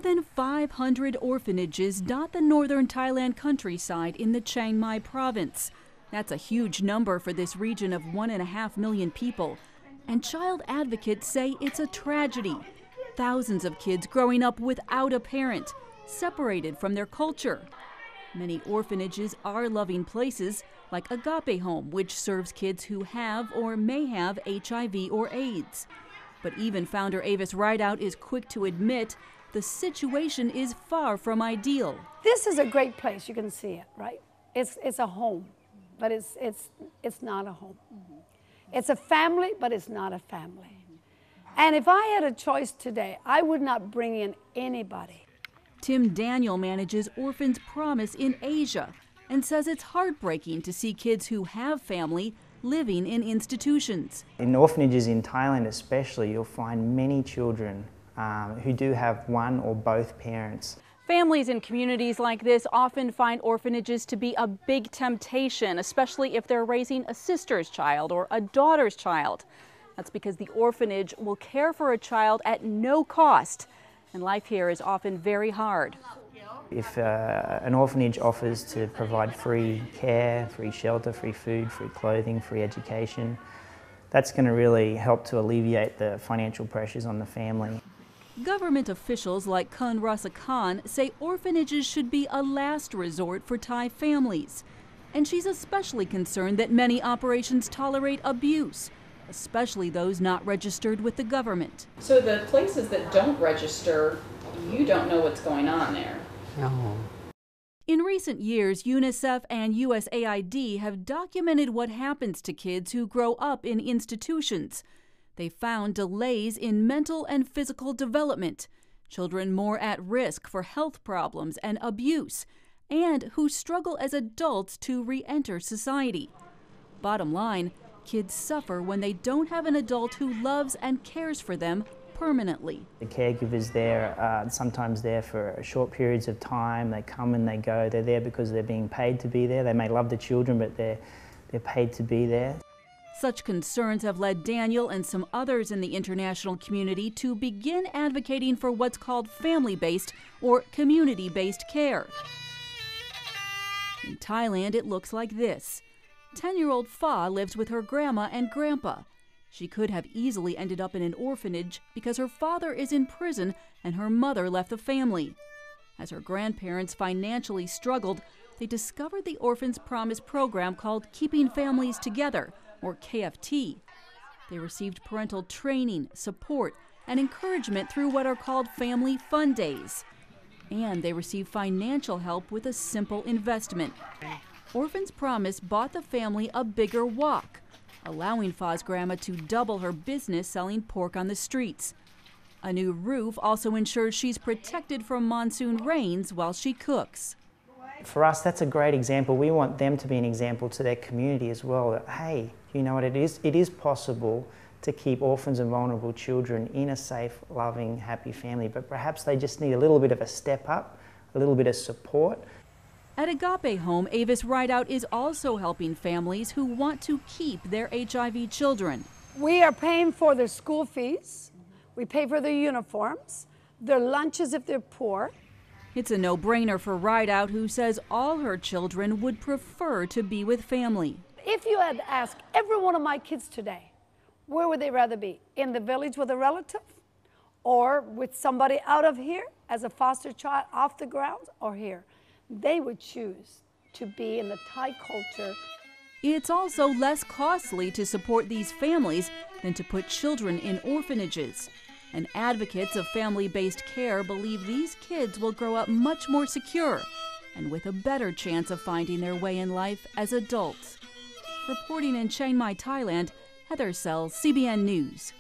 than 500 orphanages dot the northern Thailand countryside in the Chiang Mai province. That's a huge number for this region of 1.5 million people. And child advocates say it's a tragedy. Thousands of kids growing up without a parent, separated from their culture. Many orphanages are loving places, like Agape Home, which serves kids who have or may have HIV or AIDS. But even founder Avis Rideout is quick to admit the situation is far from ideal. This is a great place. You can see it, right? It's a home, but it's not a home. It's a family, but it's not a family. And if I had a choice today, I would not bring in anybody. Tim Daniel manages Orphans Promise in Asia and says it's heartbreaking to see kids who have family living in institutions. In orphanages in Thailand especially, you'll find many children who do have one or both parents. Families in communities like this often find orphanages to be a big temptation, especially if they're raising a sister's child or a daughter's child. That's because the orphanage will care for a child at no cost, and life here is often very hard. If an orphanage offers to provide free care, free shelter, free food, free clothing, free education, that's going to really help to alleviate the financial pressures on the family. Government officials like Kun Rasa Khan say orphanages should be a last resort for Thai families. And she's especially concerned that many operations tolerate abuse, especially those not registered with the government. So the places that don't register, you don't know what's going on there. No. In recent years, UNICEF and USAID have documented what happens to kids who grow up in institutions. They found delays in mental and physical development, children more at risk for health problems and abuse, and who struggle as adults to re-enter society. Bottom line, kids suffer when they don't have an adult who loves and cares for them permanently. The caregivers there are sometimes there for short periods of time. They come and they go. They're there because they're being paid to be there. They may love the children, but they're paid to be there. Such concerns have led Daniel and some others in the international community to begin advocating for what's called family-based or community-based care. In Thailand, it looks like this. 10-year-old Fa lives with her grandma and grandpa. She could have easily ended up in an orphanage because her father is in prison and her mother left the family. As her grandparents financially struggled, they discovered the Orphans Promise program called Keeping Families Together, or KFT. They received parental training, support, and encouragement through what are called Family Fun Days. And they received financial help with a simple investment. Orphans Promise bought the family a bigger wok, allowing Fa's grandma to double her business selling pork on the streets. A new roof also ensures she's protected from monsoon rains while she cooks. For us, that's a great example. We want them to be an example to their community as well, that, hey, you know what it is possible to keep orphans and vulnerable children in a safe, loving, happy family, but perhaps they just need a little bit of a step up, a little bit of support. At Agape Home, Avis Rideout is also helping families who want to keep their HIV children. We are paying for their school fees. We pay for their uniforms, their lunches if they're poor. It's a no-brainer for Rideout, who says all her children would prefer to be with family. If you had asked every one of my kids today, where would they rather be? In the village with a relative? Or with somebody out of here as a foster child off the grounds? Or here? They would choose to be in the Thai culture. It's also less costly to support these families than to put children in orphanages. And advocates of family-based care believe these kids will grow up much more secure and with a better chance of finding their way in life as adults. Reporting in Chiang Mai, Thailand, Heather Sells, CBN News.